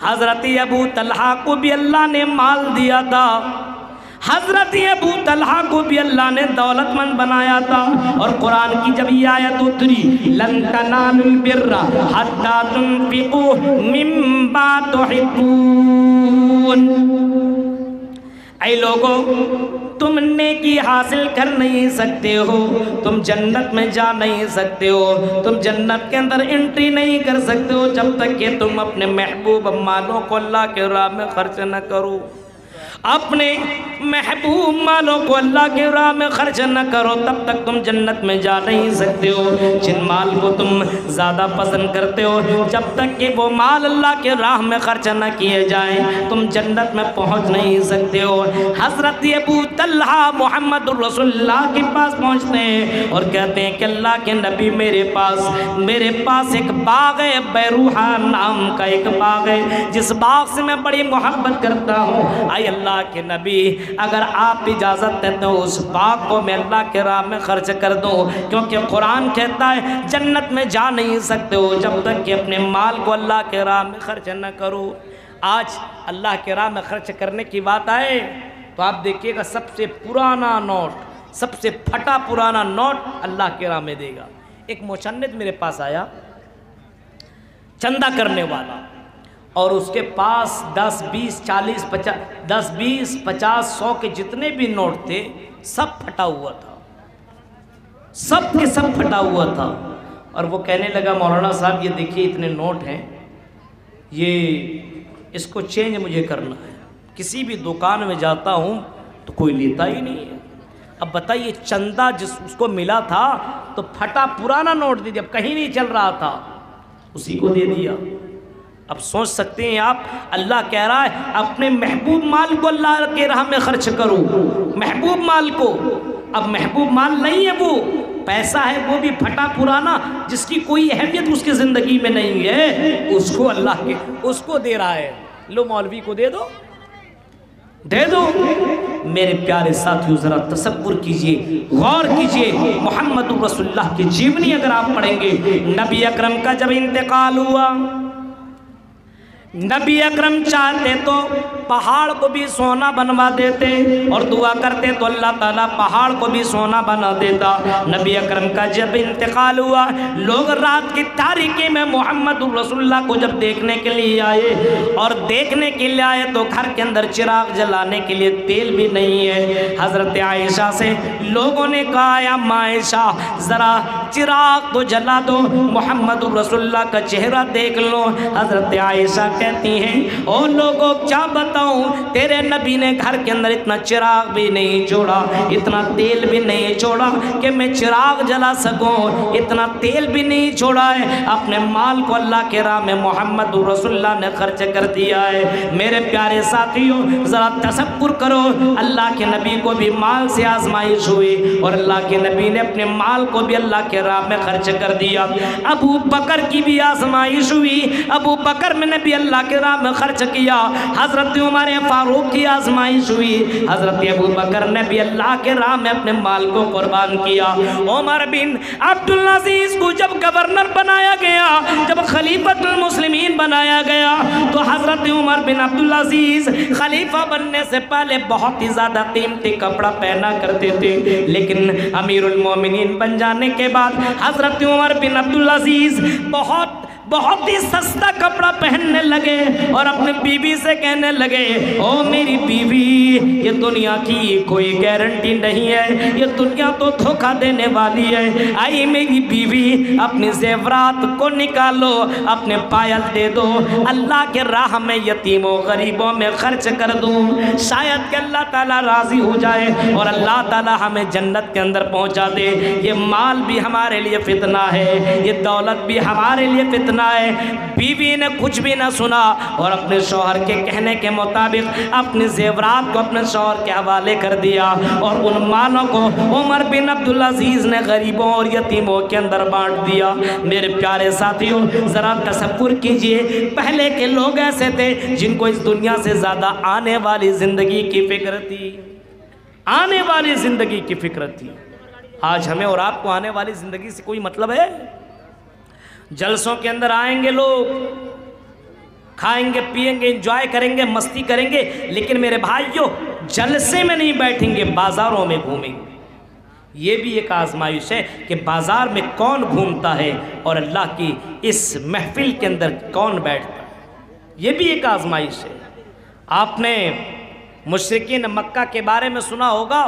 हजरत अबू तलहा को भी अल्लाह ने माल दिया था, हजरत अबू तलहा को भी अल्लाह ने दौलतमंद बनाया था। और कुरान की जब ये आयत उतरी, लन तनालुल बिर्रा हत्ता तुनफिकू मिम्मा तुहिब्बून, ऐ लोगों तुम नेकी हासिल कर नहीं सकते हो, तुम जन्नत में जा नहीं सकते हो, तुम जन्नत के अंदर एंट्री नहीं कर सकते हो जब तक कि तुम अपने महबूब मालों को अल्लाह के राह में खर्च न करो। अपने महबूब मालों को अल्लाह के राह में खर्च न करो तब तक तुम जन्नत में जा नहीं सकते हो। जिन माल को तुम ज़्यादा पसंद करते हो, जब तक कि वो माल अल्लाह के राह में खर्च न किए जाएं तुम जन्नत में पहुंच नहीं सकते हो। हज़रत अबू तलहा मोहम्मद रसूलुल्लाह के पास पहुंचते हैं और कहते हैं कि अल्लाह के नबी मेरे पास एक बाग है, बैरूहा नाम का एक बाग है, जिस बाग से मैं बड़ी मोहब्बत करता हूँ। आई अल्लाह के नबी, अगर आप इजाज़त देते तो उस बाग को मैं अल्लाह के राह में खर्च कर दूँ, क्योंकि कुरान कहता है जन्नत में जा नहीं सकते हो जब तक कि अपने माल को अल्लाह के राह में खर्च न करो। आज अल्लाह के राह में खर्च करने की बात आए तो आप देखिएगा सबसे पुराना नोट, सबसे फटा पुराना नोट अल्लाह के राह में देगा। एक मुसन्निद मेरे पास आया, चंदा करने वाला, और उसके पास 10, 20, 40, 50, 10, 20, 50, 100 के जितने भी नोट थे सब फटा हुआ था, सब के सब फटा हुआ था। और वो कहने लगा मौलाना साहब ये देखिए इतने नोट हैं, ये इसको चेंज मुझे करना है। किसी भी दुकान में जाता हूँ तो कोई लेता ही नहीं है। अब बताइए चंदा जिस उसको मिला था तो फटा पुराना नोट दे दिया, अब कहीं नहीं चल रहा था उसी को दे दिया। अब सोच सकते हैं आप, अल्लाह कह रहा है अपने महबूब माल को अल्लाह के राह में खर्च करो, महबूब माल को। अब महबूब माल नहीं है, वो पैसा है, वो भी फटा पुराना जिसकी कोई अहमियत उसकी ज़िंदगी में नहीं है, उसको अल्लाह के उसको दे रहा है। लो मौलवी को दे दो, दे दो। मेरे प्यारे साथियों ज़रा तसव्वुर कीजिए, गौर कीजिए, मोहम्मद रसूलुल्लाह की जीवनी अगर आप पढ़ेंगे, नबी अकरम का जब इंतकाल हुआ, नबी अकरम चाहते तो पहाड़ को भी सोना बनवा देते और दुआ करते तो अल्लाह ताला पहाड़ को भी सोना बना देता। नबी अकरम का जब इंतकाल हुआ, लोग रात की तारीकी में मोहम्मद रसूलुल्लाह को जब देखने के लिए आए, और देखने के लिए आए तो घर के अंदर चिराग जलाने के लिए तेल भी नहीं है। हज़रत आयशा से लोगों ने कहा या आयशा ज़रा चिराग तो जला दो, मोहम्मद रसूलुल्लाह का चेहरा देख लो। हज़रत आयशा कहती हैं ओ लोगों क्या बताऊं, तेरे नबी ने घर के अंदर इतना चिराग भी नहीं छोड़ा, इतना तेल भी नहीं छोड़ा कि मैं चिराग जला सकूं, इतना तेल भी नहीं छोड़ा है। अपने माल को अल्लाह के राह में मोहम्मद रसूलुल्लाह ने खर्च कर दिया है। मेरे प्यारे साथियों ज़रा तसव्वुर करो, अल्लाह के नबी को भी माल से आजमाइश हुई और अल्लाह के नबी ने अपने माल को भी अल्लाह के राह में खर्च कर दिया। अबू बकर की भी आजमाइश हुई, अबू बकर ने भी अल्लाह के राह में खर्च किया। हज़रत उमर फारूक की आजमाइश हुई, हज़रत अबू बकर ने भी अल्लाह के राह में अपने माल को कुर्बान किया। उमर बिन अब्दुल अजीज को जब गवर्नर बनाया गया, जब खलीफतुल मुस्लिमीन बनाया गया, तो हज़रत उमर बिन अब्दुल अजीज खलीफा बनने से पहले बहुत ही ज़्यादा कीमती कपड़ा पहना करते थे, लेकिन अमीरुल मोमिनीन बन जाने के बाद हज़रत उमर बिन अब्दुल अजीज बहुत ही सस्ता कपड़ा पहनने लगे और अपनी बीवी से कहने लगे ओ मेरी बीवी, ये दुनिया की कोई गारंटी नहीं है, ये दुनिया तो धोखा देने वाली है। आई मेरी बीवी अपनी जेवरात को निकालो, अपने पायल दे दो, अल्लाह के राह में यतीमों गरीबों में खर्च कर दूँ, शायद कि अल्लाह ताला राज़ी हो जाए और अल्लाह ताला हमें जन्नत के अंदर पहुँचा दे। ये माल भी हमारे लिए फितना है, ये दौलत भी हमारे लिए फितना है। बीवी ने कुछ भी ना सुना और अपने शौहर के कहने के मुताबिक अपने जेवरात को अपने शौहर के हवाले कर दिया और उन मालों को उमर बिन अब्दुल अजीज ने गरीबों और यतीमों के अंदर बांट दिया। मेरे प्यारे साथियों ज़रा तसव्वुर कीजिए, पहले के लोग ऐसे थे जिनको इस दुनिया से ज़्यादा आने वाली ज़िंदगी की फिक्र थी, आने वाली ज़िंदगी की फिक्र थी। आज हमें और आपको आने वाली ज़िंदगी से कोई मतलब है? जलसों के अंदर आएंगे लोग, खाएंगे पिएंगे एंजॉय करेंगे मस्ती करेंगे, लेकिन मेरे भाइयों जलसे में नहीं बैठेंगे, बाज़ारों में घूमेंगे। ये भी एक आजमाइश है कि बाज़ार में कौन घूमता है और अल्लाह की इस महफिल के अंदर कौन बैठता है, ये भी एक आजमाइश है। आपने मुशरिकीन मक्का के बारे में सुना होगा।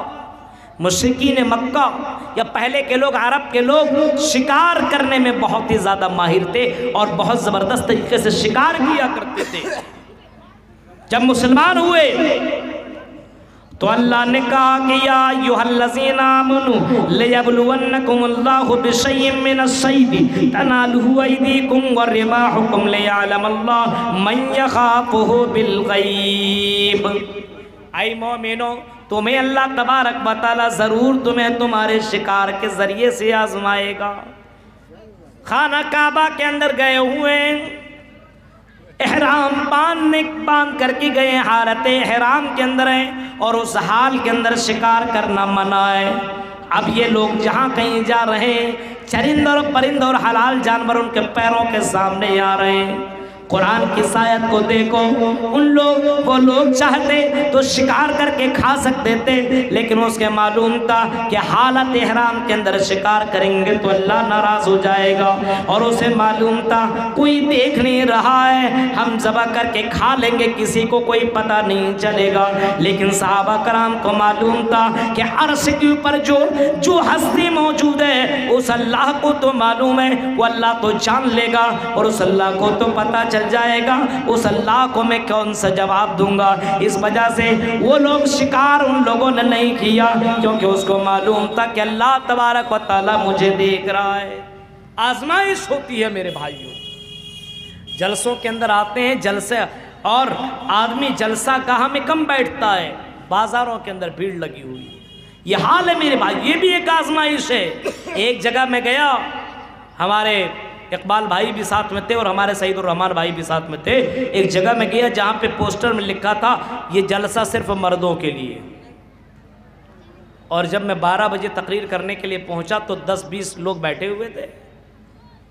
मुशरिकीन मक्का या पहले के लोग, अरब के लोग शिकार करने में बहुत ही ज़्यादा माहिर थे और बहुत ज़बरदस्त तरीके से शिकार किया करते थे। जब मुसलमान हुए तो अल्लाह ने कहा कि या अय्युहल्लज़ीना आमनू लियब्लुवन्नकुमुल्लाहु बिशैइन मिनश-शैदी तनालुहु अयदीकुम व रिमाहुकुम लियअलमल्लाहु मन यख़ाफुहु बिल-ग़ैब। ऐ मोमिनो, तुम्हें अल्लाह तबारक व तआला ज़रूर तुम्हें तुम्हारे शिकार के ज़रिए से आजमाएगा। खाना काबा के अंदर गए हुए, एहराम बांध करके गए, हालत एहराम के अंदर हैं और उस हाल के अंदर शिकार करना मना है। अब ये लोग जहाँ कहीं जा रहे हैं, चरिंद और परिंद और हलाल जानवर उनके पैरों के सामने आ रहे हैं। कुरान की आयत को देखो, वो लोग चाहते तो शिकार करके खा सकते थे, लेकिन उसके मालूम था कि हालत एहराम के अंदर शिकार करेंगे तो अल्लाह नाराज़ हो जाएगा, और उसे मालूम था कोई देख नहीं रहा है, हम ज़बह करके खा लेंगे, किसी को कोई पता नहीं चलेगा। लेकिन सहाबा कराम को मालूम था कि अर्श के ऊपर जो हस्ती मौजूद है उस अल्लाह को तो मालूम है, वो अल्लाह तो जान लेगा और उस अल्लाह को तो पता चल जाएगा, उस अल्लाह को मैं कौन सा जवाब दूंगा। इस वजह से वो लोग शिकार उन लोगों ने नहीं किया, क्योंकि उसको मालूम था कि अल्लाह तबारक व तआला मुझे देख रहा है। आजमाइश होती है मेरे भाइयों। जलसों के अंदर आते हैं जलसे, और आदमी जलसा गाह में कम बैठता है, बाजारों के अंदर भीड़ लगी हुई। ये हाल है मेरे भाई, ये भी एक आजमाइश है। एक जगह में गया, हमारे इकबाल भाई भी साथ में थे और हमारे सईदुर रहमान भाई भी साथ में थे। एक जगह में गया जहाँ पे पोस्टर में लिखा था ये जलसा सिर्फ मर्दों के लिए, और जब मैं 12 बजे तकरीर करने के लिए पहुँचा तो 10-20 लोग बैठे हुए थे।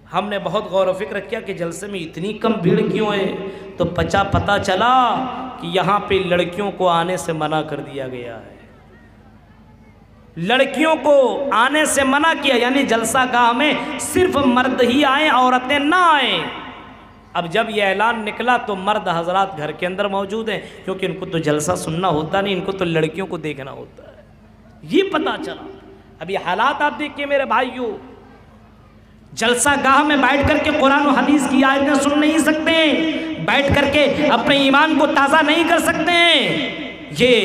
हमने बहुत गौर व फिक्र किया कि जलसे में इतनी कम भीड़ क्यों है, तो पता चला कि यहाँ पे लड़कियों को आने से मना कर दिया गया है। लड़कियों को आने से मना किया, यानी जलसा गाह में सिर्फ मर्द ही आए, औरतें ना आए। अब जब यह ऐलान निकला तो मर्द हजरात घर के अंदर मौजूद हैं, क्योंकि इनको तो जलसा सुनना होता नहीं, इनको तो लड़कियों को देखना होता है। ये पता चला। अब ये हालात आप देखिए मेरे भाइयों, जलसा गाह में बैठ करके कुरान और हदीस की आयतें सुन नहीं सकते, बैठ करके अपने ईमान को ताज़ा नहीं कर सकते हैं। ये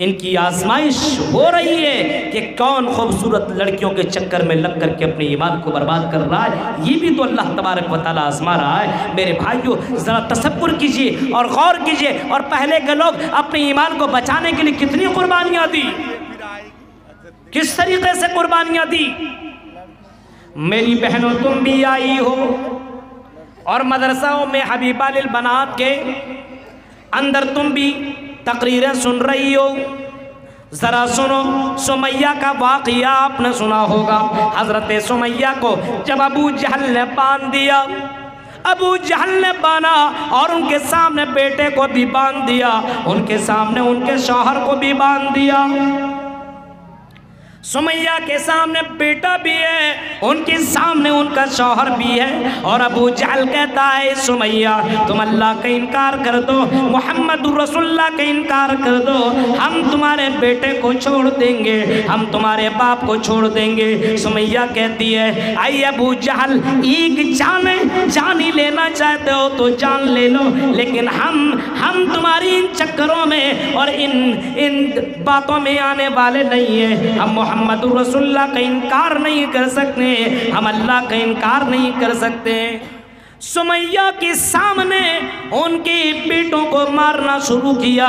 इनकी आजमाइश हो रही है कि कौन खूबसूरत लड़कियों के चक्कर में लग करके अपने ईमान को बर्बाद कर रहा है। ये भी तो अल्लाह तबारक व तआला आजमा रहा है। मेरे भाइयों ज़रा तसव्वुर कीजिए और गौर कीजिए, और पहले के लोग अपने ईमान को बचाने के लिए कितनी कुर्बानियाँ दी, किस तरीके से कुर्बानियाँ दी। मेरी बहनों, तुम भी आई हो और मदरसाओं में हबीबा लिल बनात के अंदर तुम भी तकरीरें सुन रही हो। ज़रा सुनो, सुमैया का वाक़या आपने सुना होगा। हज़रत सुमैया को जब अबू जहल ने बांध दिया, अबू जहल ने बांधा और उनके सामने बेटे को भी बांध दिया, उनके सामने उनके शौहर को भी बांध दिया। सुमैया के सामने बेटा भी है, उनके सामने उनका शौहर भी है, और अबू जहल कहता है सुमैया तुम अल्लाह का इनकार कर दो, मोहम्मद रसूलुल्लाह का इनकार कर दो, हम तुम्हारे बेटे को छोड़ देंगे, हम तुम्हारे बाप को छोड़ देंगे। सुमैया कहती है आई अबू जहल, एक जान ही लेना चाहते हो तो जान ले लो, लेकिन हम तुम्हारी इन चक्करों में और इन बातों में आने वाले नहीं है। हम मोहम्मद रसूलुल्लाह का इनकार नहीं कर सकते, हम अल्लाह का इनकार नहीं कर सकते। सुमैया के सामने उनके बेटों को मारना शुरू किया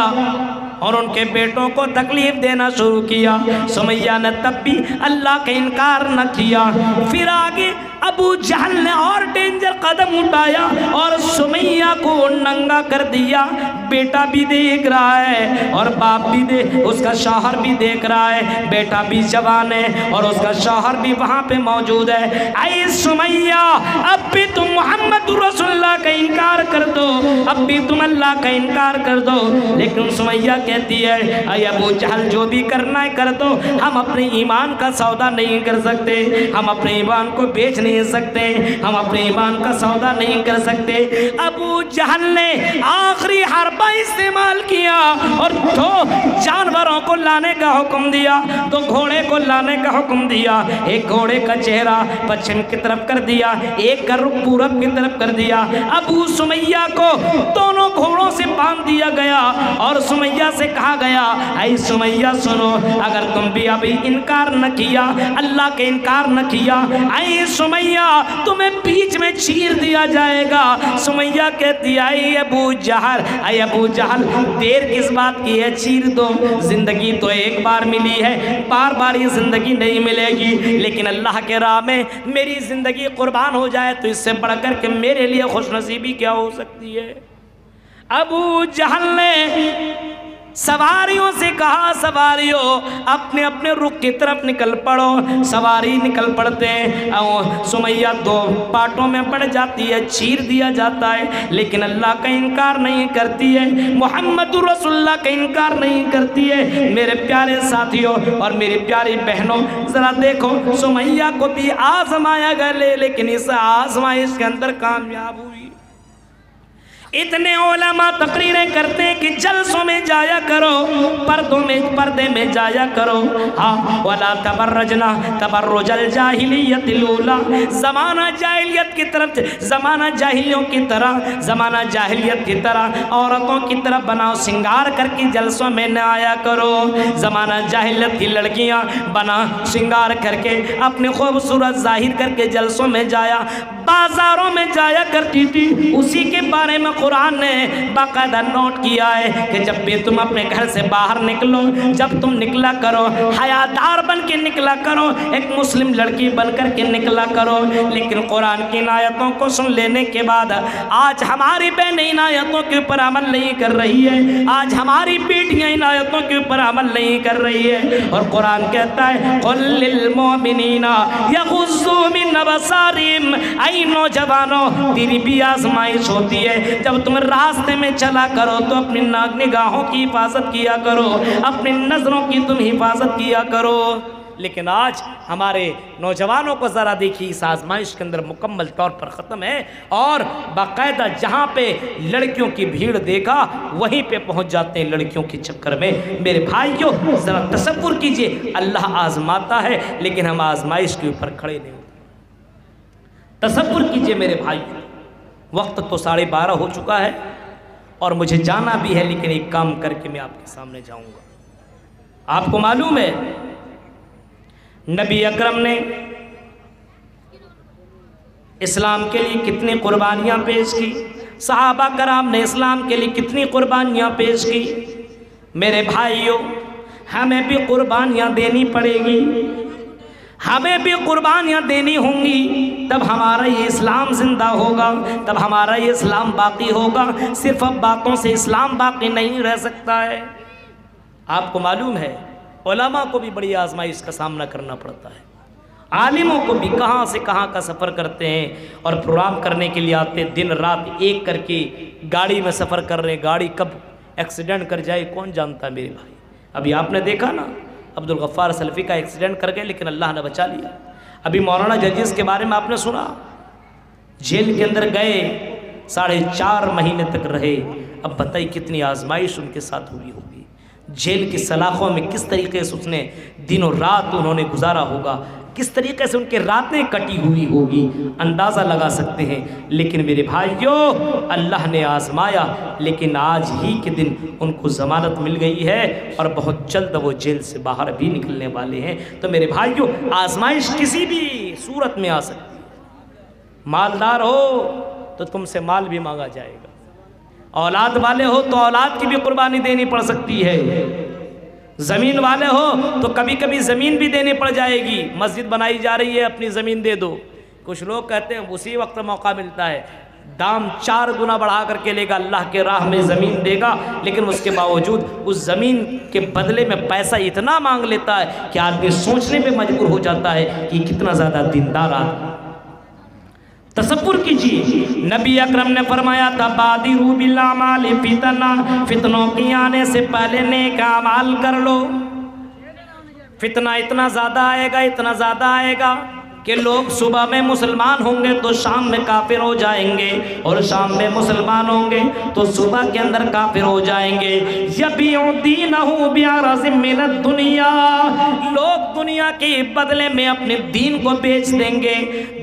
और उनके बेटों को तकलीफ देना शुरू किया। सुमैया ने तब भी अल्लाह का इनकार न किया। फिर आगे अबू जहल ने और डेंजर कदम उठाया और सुमैया को नंगा कर दिया, बेटा भी देख रहा है और बाप भी उसका शौहर भी देख रहा है, बेटा भी जवान है और उसका शौहर भी वहाँ पे मौजूद है। ऐ सुमैया, अब भी तुम मोहम्मद रसूलुल्लाह का इनकार कर दो, अब भी तुम अल्लाह का इनकार कर दो। लेकिन सुमैया कहती है, ऐ अबू जहल, जो भी करना है कर दो, हम अपने ईमान का सौदा नहीं कर सकते, हम अपने ईमान को बेच नहीं सकते, हम अपने ईमान का सौदा नहीं कर सकते। अबू जहल ने आखिरी हरबा इस्तेमाल किया और दो जानवरों को लाने का हुक्म दिया, दो घोड़े को लाने का हुक्म दिया। एक घोड़े का चेहरा पश्चिम की तरफ कर दिया, एक का रुख पूरब की तरफ कर दिया। अबू सुमैया को दोनों घोड़ों से बांध दिया गया और सुमैया से कहा गया, ऐ सुमैया सुनो, अगर तुम भी अभी इनकार न किया, अल्लाह के इनकार न किया, ऐ सुमैया तुम्हें बीच में चीर दिया जाएगा। सुमैया कहती, ऐ अबू जहल, ऐ अबू जहल, देर किस बात की है, चीर दो। जिंदगी तो एक बार मिली है, बार बार ये जिंदगी नहीं मिलेगी, लेकिन अल्लाह के राह में मेरी जिंदगी कुर्बान हो जाए तो इससे बढ़कर के मेरे लिए खुशनसीबी क्या हो सकती है। अबू जहल ने सवारियों से कहा, सवारियों अपने अपने रुख की तरफ निकल पड़ो। सवारी निकल पड़ते हैं, सुमैया दो पार्टों में बढ़ जाती है, चीर दिया जाता है, लेकिन अल्लाह का इनकार नहीं करती है, मोहम्मद रसूलुल्लाह का इनकार नहीं करती है। मेरे प्यारे साथियों और मेरी प्यारी बहनों, ज़रा देखो, सुमैया को भी आजमाया गया, लेकिन इस आजमाइश के अंदर कामयाब हुई। इतने उलमा तकरीरें करते हैं कि जलसों में जाया करो, पर्दे में जाया करो। हाँ, वला तबर्रजना तबर्रुजल जाहिलियतिल ऊला, ज़माना जाहिलियत की तरफ, ज़माना जाहिलियों की तरह, ज़माना जाहिलियत की तरह औरतों की तरफ बनाओ श्रृंगार करके जलसों में न आया करो। ज़माना जाहिलियत की लड़कियाँ बना श्रृंगार करके अपने खूबसूरत जाहिर करके जलसों में जाया, बाजारों में जाया करती थी। उसी के बारे में कुरान ने बाकायदा नोट किया है कि जब भी तुम अपने घर से बाहर निकलो, जब तुम निकला करो, हयादार बन के निकला करो, एक मुस्लिम लड़की बन कर के निकला करो। लेकिन कुरान की इन आयतों को सुन लेने के बाद आज हमारी बहनें इन आयतों के ऊपर अमल नहीं कर रही है, आज हमारी बेटियां इन आयतों के ऊपर अमल नहीं कर रही है। और कुरान कहता है, कुल लिल मोमिनीना यगुज़्ज़ू मिन अबसारिहिम, ऐ नौजवानों तेरी भी आजमाइश होती है, जब तुम रास्ते में चला करो तो अपनी निगाहों की हिफाजत किया करो, अपनी नज़रों की तुम हिफाजत किया करो। लेकिन आज हमारे नौजवानों को ज़रा देखिए, इस आजमाइश के अंदर मुकम्मल तौर पर ख़त्म है और बाकायदा जहाँ पे लड़कियों की भीड़ देखा वहीं पे पहुँच जाते हैं लड़कियों के चक्कर में। मेरे भाइयों, ज़रा तसव्वुर कीजिए, अल्लाह आजमाता है लेकिन हम आजमाइश के ऊपर खड़े नहीं होते। तसव्वुर कीजिए मेरे भाई, वक्त तो 12:30 हो चुका है और मुझे जाना भी है, लेकिन एक काम करके मैं आपके सामने जाऊंगा। आपको मालूम है नबी अकरम ने इस्लाम के लिए कितनी कुर्बानियां पेश की, सहाबा कराम ने इस्लाम के लिए कितनी कुर्बानियां पेश की। मेरे भाइयों, हमें भी कुर्बानियां देनी पड़ेगी, हमें भी कुर्बानियाँ देनी होंगी, तब हमारा ये इस्लाम ज़िंदा होगा, तब हमारा ये इस्लाम बाकी होगा। सिर्फ अब बातों से इस्लाम बाकी नहीं रह सकता है। आपको मालूम है उलमा को भी बड़ी आजमाइश का सामना करना पड़ता है, आलिमों को भी कहाँ से कहाँ का सफ़र करते हैं और प्रोग्राम करने के लिए आते, दिन रात एक करके गाड़ी में सफ़र कर रहे हैं, गाड़ी कब एक्सीडेंट कर जाए कौन जानता है मेरे भाई। अभी आपने देखा ना, अब्दुल गफ्फार सलफ़ी का एक्सीडेंट कर गए लेकिन अल्लाह ने बचा लिया। अभी मौलाना जजीज़ के बारे में आपने सुना, जेल के अंदर गए, 4.5 महीने तक रहे। अब बताइए कितनी आजमाइश उनके साथ हुई होगी, जेल की सलाखों में किस तरीके से उसने दिनों रात उन्होंने गुजारा होगा, किस तरीके से उनकी रातें कटी हुई होगी, अंदाज़ा लगा सकते हैं। लेकिन मेरे भाइयों, अल्लाह ने आजमाया, लेकिन आज ही के दिन उनको ज़मानत मिल गई है और बहुत जल्द वो जेल से बाहर भी निकलने वाले हैं। तो मेरे भाइयों, आजमाइश किसी भी सूरत में आ सकती है। मालदार हो तो तुमसे माल भी मांगा जाएगा, औलाद वाले हो तो औलाद की भी कुर्बानी देनी पड़ सकती है, ज़मीन वाले हो तो कभी कभी ज़मीन भी देनी पड़ जाएगी। मस्जिद बनाई जा रही है, अपनी ज़मीन दे दो। कुछ लोग कहते हैं उसी वक्त मौका मिलता है, दाम 4 गुना बढ़ा करके लेगा, अल्लाह के राह में ज़मीन देगा, लेकिन उसके बावजूद उस ज़मीन के बदले में पैसा इतना मांग लेता है कि आदमी सोचने पे मजबूर हो जाता है कि कितना ज़्यादा दीनदार आदमी। तसव्वुर कीजिए, नबी अकरम ने फरमाया था बादिरू बिल अमाल फितना, फितनों के आने से पहले नेक अमाल कर लो। फितना इतना ज़्यादा आएगा, इतना ज़्यादा आएगा कि लोग सुबह में मुसलमान होंगे तो शाम में काफिर हो जाएंगे, और शाम में मुसलमान होंगे तो सुबह के अंदर काफिर हो जाएंगे। दुनिया, लोग दुनिया के बदले में अपने दीन को बेच देंगे,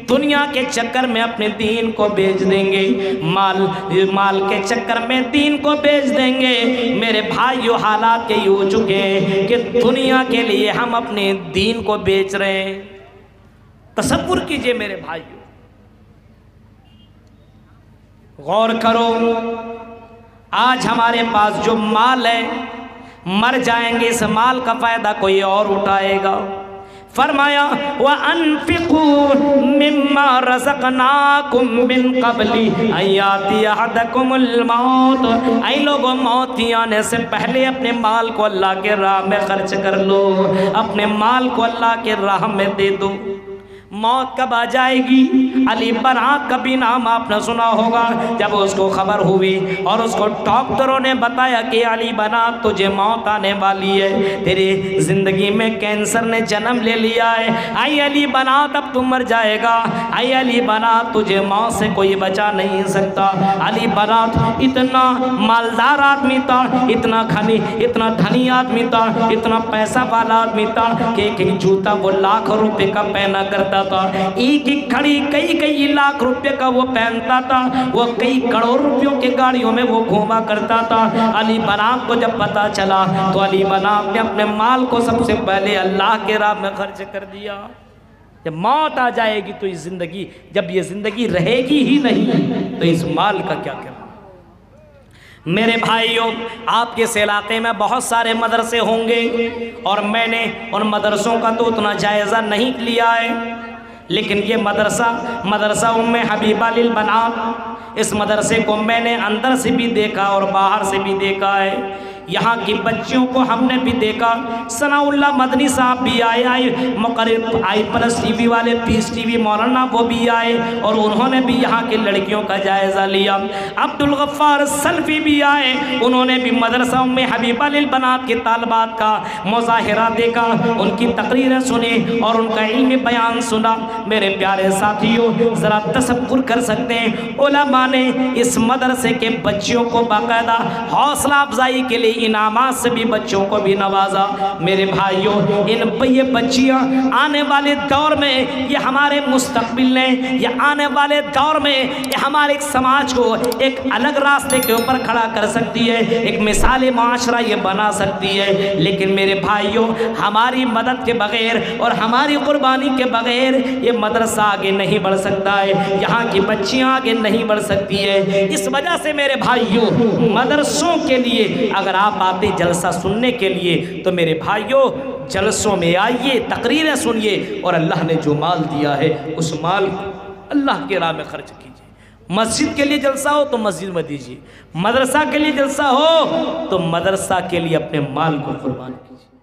दुनिया के चक्कर में अपने दीन को बेच देंगे, माल के चक्कर में दीन को बेच देंगे। मेरे भाइयों, हालात ये हो चुके हैं कि दुनिया के लिए हम अपने दीन को बेच रहे हैं। तसव्वुर कीजिए मेरे भाइयों, गौर करो, आज हमारे पास जो माल है, मर जाएंगे, इस माल का फायदा कोई और उठाएगा। फरमाया व अनफिकू मिम्मा रज़क़नाकुम मिन क़ब्ली अन याति अहदकुमुल मौत। ऐ लोगों, मौत आने से पहले अपने माल को अल्लाह के राह में खर्च कर लो, अपने माल को अल्लाह के राह में दे दो। मौत कब आ जाएगी? अली बरात का भी नाम आपने सुना होगा। जब उसको खबर हुई और उसको डॉक्टरों ने बताया कि अली बरात तुझे मौत आने वाली है, तेरी जिंदगी में कैंसर ने जन्म ले लिया है, आई अली बरात अब तुम मर जाएगा, आई अली बरात तुझे मौत से कोई बचा नहीं सकता। अली बरात इतना मालदार आदमी था, इतना धनी आदमी था, इतना पैसा वाला आदमी था कि एक जूता वो लाख रुपए का पहना करता था, एक घड़ी कई लाख रुपए का वो पहनता था, वो कई करोड़ रुपयों के गाड़ियों में वो घूमा करता था। अली बरात को जब पता चला तो अली बरात ने अपने माल को सबसे पहले अल्लाह के राह में खर्च कर दिया। जब मौत आ जाएगी तो इस जिंदगी, जब ये जिंदगी रहेगी ही नहीं तो इस माल का क्या करना। मेरे भाइयों, आपके इस इलाके में बहुत सारे मदरसे होंगे और मैंने उन मदरसों का तो उतना जायज़ा नहीं लिया है, लेकिन ये मदरसा उम्मे हबीबा लिल बनात, इस मदरसे को मैंने अंदर से भी देखा और बाहर से भी देखा है। यहाँ की बच्चियों को हमने भी देखा। सनाउल्लाह मदनी साहब भी आए, मुकर्रर आई+ टीवी वाले पीस टीवी मौलाना वो भी आए और उन्होंने भी यहाँ की लड़कियों का जायज़ा लिया। अब्दुल गफ्फार सल्फी भी आए, उन्होंने भी मदरसा में हबीबा लिल बनात के तालबात का मुज़ाहिरा देखा, उनकी तकरीरें सुनी और उनका इल्मी बयान सुना। मेरे प्यारे साथियों, ज़रा तसव्वुर कर सकते हैं, उलमा ने इस मदरसे के बच्चियों को बाकायदा हौसला अफजाई के लिए इनामात से भी बच्चों को भी नवाजा। मेरे भाइयों, ये बच्चियां आने वाले दौर में ये हमारे मुस्तकबिल ने, ये आने वाले दौर में ये हमारे समाज को एक अलग रास्ते के ऊपर खड़ा कर सकती है, एक मिसाल माशरा ये बना सकती है। लेकिन मेरे भाइयों, हमारी मदद के बगैर और हमारी कुर्बानी के बगैर ये मदरसा आगे नहीं बढ़ सकता है, यहाँ की बच्चियाँ आगे नहीं बढ़ सकती है। इस वजह से मेरे भाइयों, मदरसों के लिए अगर आप आते जलसा सुनने के लिए तो मेरे भाइयों जलसों में आइए, तकरीरें सुनिए और अल्लाह ने जो माल दिया है उस माल अल्लाह के राह में खर्च कीजिए। मस्जिद के लिए जलसा हो तो मस्जिद में दीजिए, मदरसा के लिए जलसा हो तो मदरसा के लिए अपने माल को कुर्बान कीजिए।